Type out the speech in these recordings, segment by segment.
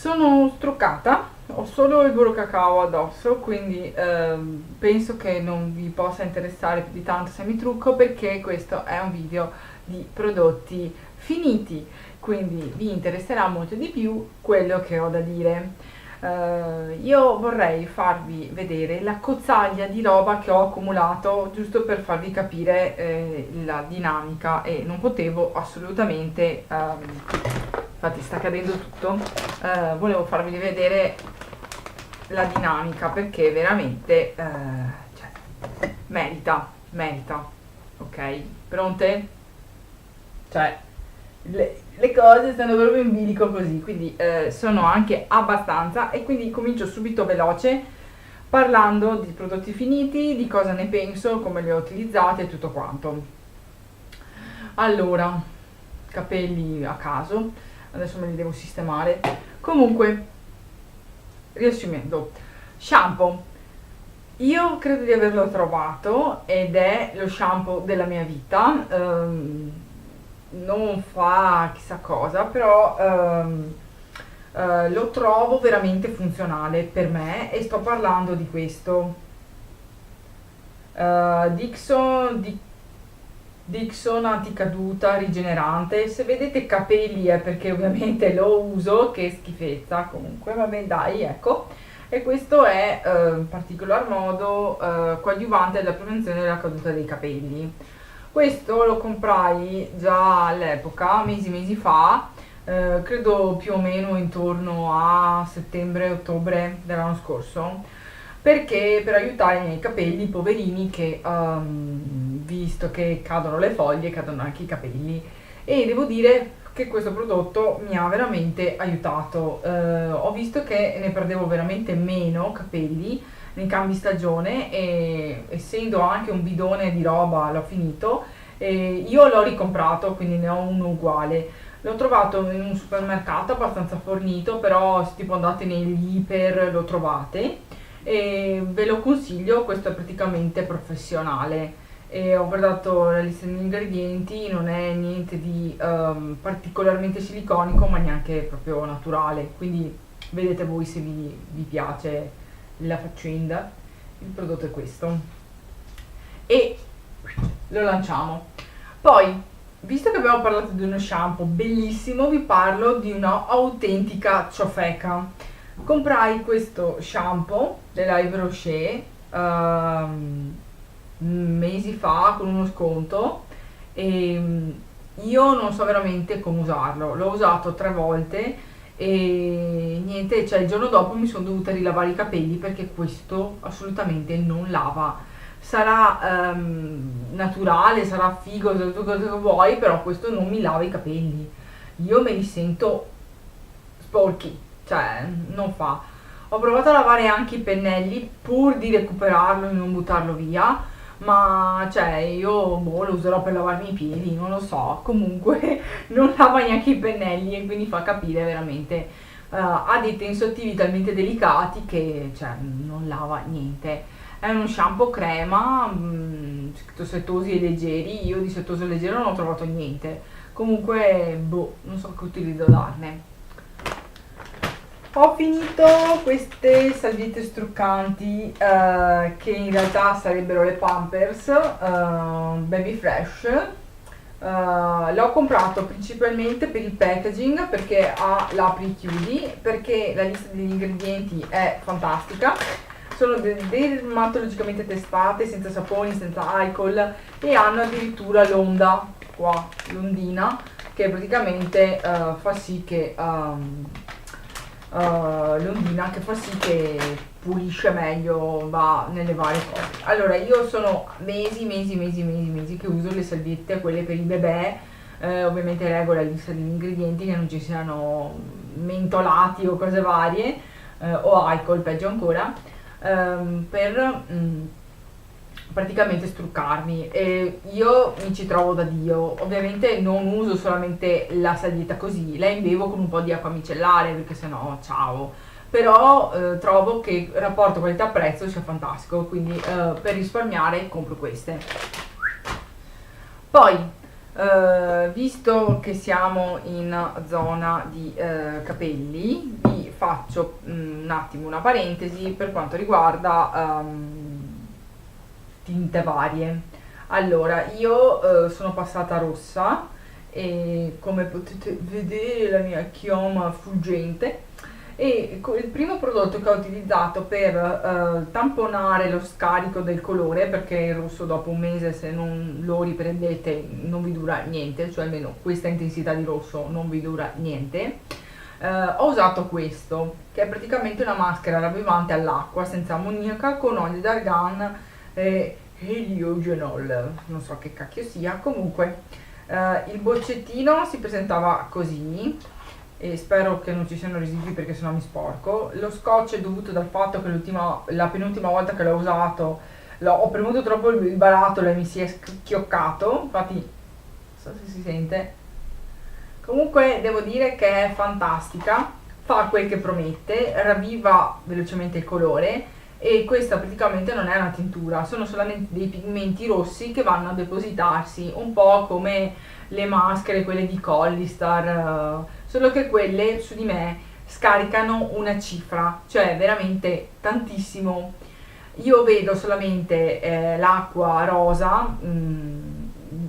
Sono struccata, ho solo il burro cacao addosso, quindi penso che non vi possa interessare più di tanto se mi trucco, perché questo è un video di prodotti finiti, quindi vi interesserà molto di più quello che ho da dire. Io vorrei farvi vedere la cozzaglia di roba che ho accumulato, giusto per farvi capire la dinamica, e non potevo assolutamente, infatti sta cadendo tutto, volevo farvi vedere la dinamica, perché veramente cioè, merita, ok? Pronte? Cioè, le cose stanno proprio in bilico così, quindi sono anche abbastanza, e quindi comincio subito veloce parlando di prodotti finiti, di cosa ne penso, come li ho utilizzati e tutto quanto. Allora, capelli a caso, adesso me li devo sistemare. Comunque, riassumendo, shampoo. Io credo di averlo trovato ed è lo shampoo della mia vita. Non fa chissà cosa, però lo trovo veramente funzionale per me, e sto parlando di questo. Dixon anticaduta rigenerante. Se vedete capelli è perché ovviamente lo uso, che schifezza, comunque vabbè dai, ecco. E questo è in particolar modo coadiuvante alla prevenzione della caduta dei capelli. Questo lo comprai già all'epoca, mesi fa, credo più o meno intorno a settembre-ottobre dell'anno scorso, perché per aiutare i miei capelli poverini che, visto che cadono le foglie, cadono anche i capelli, e devo dire che questo prodotto mi ha veramente aiutato. Ho visto che ne perdevo veramente meno capelli nei cambi stagione, e essendo anche un bidone di roba l'ho finito, e io l'ho ricomprato, quindi ne ho uno uguale. L'ho trovato in un supermercato abbastanza fornito, però se tipo andate negli iper lo trovate, e ve lo consiglio. Questo è praticamente professionale, e ho guardato la lista degli ingredienti, non è niente di particolarmente siliconico, ma neanche proprio naturale, quindi vedete voi se vi piace la faccenda. Il prodotto è questo, e lo lanciamo. Poi, visto che abbiamo parlato di uno shampoo bellissimo, vi parlo di una autentica ciofeca. Comprai questo shampoo della Yves Rocher mesi fa con uno sconto, e io non so veramente come usarlo. L'ho usato 3 volte e niente, cioè il giorno dopo mi sono dovuta rilavare i capelli, perché questo assolutamente non lava. Sarà naturale, sarà figo, tutto quello che vuoi, però questo non mi lava i capelli. Io me li sento sporchi, cioè non fa. Ho provato a lavare anche i pennelli pur di recuperarlo e non buttarlo via, ma cioè io boh, lo userò per lavarmi i piedi, non lo so. Comunque non lava neanche i pennelli, e quindi fa capire veramente, ha dei tensoattivi talmente delicati che cioè non lava niente. È uno shampoo crema, scritto settosi e leggeri. Io di settoso e leggero non ho trovato niente. Comunque boh, non so che utilizzo darne. Ho finito queste salviette struccanti, che in realtà sarebbero le Pampers Baby Fresh. L'ho comprato principalmente per il packaging, perché ha l'apri e chiudi, perché la lista degli ingredienti è fantastica. Sono dermatologicamente testate, senza saponi, senza alcol, e hanno addirittura l'onda qua, l'ondina, che praticamente fa sì che l'ondina che fa sì che pulisce meglio, va nelle varie cose. Allora, io sono mesi che uso le salviette, quelle per i bebè. Ovviamente leggo la lista degli ingredienti, che non ci siano mentolati o cose varie, o alcol, peggio ancora, per praticamente struccarmi, e io mi ci trovo da Dio. Ovviamente non uso solamente la salvietta così, la imbevo con un po' di acqua micellare, perché sennò ciao. Però trovo che il rapporto qualità-prezzo sia fantastico, quindi per risparmiare compro queste. Poi Visto che siamo in zona di capelli, vi faccio un attimo una parentesi per quanto riguarda tinte varie. Allora, io sono passata rossa e come potete vedere la mia chioma fuggente, e il primo prodotto che ho utilizzato per tamponare lo scarico del colore, perché il rosso dopo un mese se non lo riprendete non vi dura niente, cioè almeno questa intensità di rosso non vi dura niente, ho usato questo, che è praticamente una maschera ravvivante all'acqua senza ammoniaca con olio d'argan e heliogenol, non so che cacchio sia. Comunque il boccettino si presentava così e spero che non ci siano residui perché sennò mi sporco. Lo scotch è dovuto dal fatto che la penultima volta che l'ho usato ho premuto troppo il barattolo e mi si è schioccato, infatti non so se si sente. Comunque devo dire che è fantastica, fa quel che promette, ravviva velocemente il colore, e questa praticamente non è una tintura, sono solamente dei pigmenti rossi che vanno a depositarsi, un po' come le maschere, quelle di Collistar, solo che quelle su di me scaricano una cifra, cioè veramente tantissimo. Io vedo solamente l'acqua rosa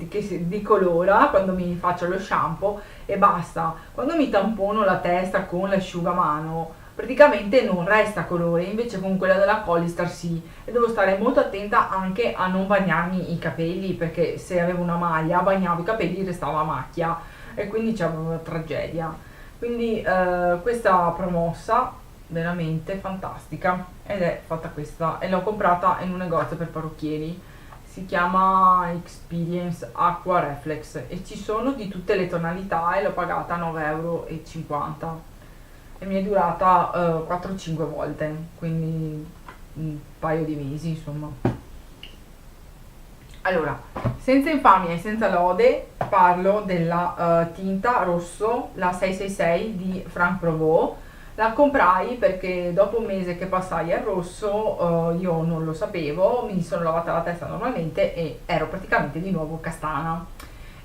che si decolora quando mi faccio lo shampoo e basta. Quando mi tampono la testa con l'asciugamano praticamente non resta colore, invece con quella della Collistar sì, e devo stare molto attenta anche a non bagnarmi i capelli, perché se avevo una maglia bagnavo i capelli restava macchia e quindi c'è una tragedia. Quindi questa promossa veramente fantastica, ed è fatta questa e l'ho comprata in un negozio per parrucchieri, si chiama Experience Aqua Reflex e ci sono di tutte le tonalità e l'ho pagata 9,50 € e mi è durata 4-5 volte, quindi un paio di mesi insomma. Allora, senza infamia e senza lode, parlo della tinta rosso, la 666 di Franck Provost. La comprai perché dopo un mese che passai al rosso, io non lo sapevo, mi sono lavata la testa normalmente e ero praticamente di nuovo castana.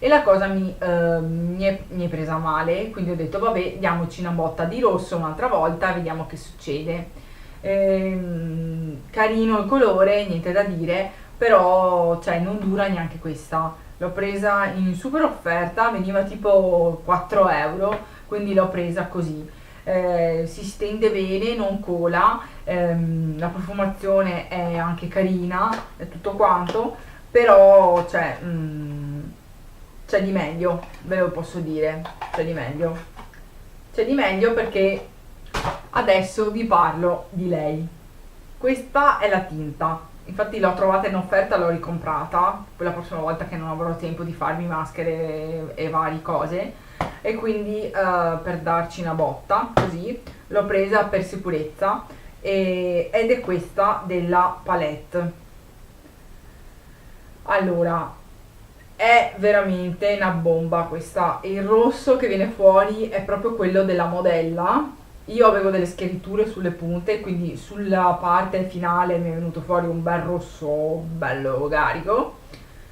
E la cosa mi è presa male, quindi ho detto vabbè, diamoci una botta di rosso un'altra volta, vediamo che succede. Carino il colore, niente da dire, però cioè, non dura neanche questa. L'ho presa in super offerta, veniva tipo 4 €, quindi l'ho presa così. Si stende bene, non cola, la profumazione è anche carina e tutto quanto, però cioè, c'è di meglio, ve lo posso dire, c'è di meglio. C'è di meglio perché adesso vi parlo di lei. Questa è la tinta, infatti l'ho trovata in offerta, l'ho ricomprata per la prossima volta che non avrò tempo di farmi maschere e varie cose, e quindi per darci una botta così l'ho presa per sicurezza, ed è questa della Palette. Allora, è veramente una bomba questa, il rosso che viene fuori è proprio quello della modella. Io avevo delle schiariture sulle punte, quindi sulla parte finale mi è venuto fuori un bel rosso bello carico,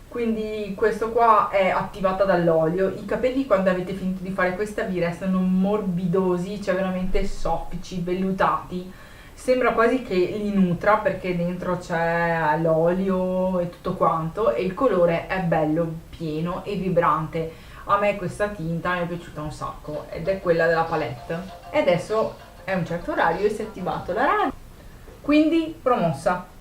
quindi questo qua è attivata dall'olio. I capelli quando avete finito di fare questa vi restano morbidosi, cioè veramente soffici, vellutati, sembra quasi che li nutra perché dentro c'è l'olio e tutto quanto, e il colore è bello pieno e vibrante. A me questa tinta mi è piaciuta un sacco ed è quella della Palette. E adesso è un certo orario e si è attivato la radio, quindi promossa.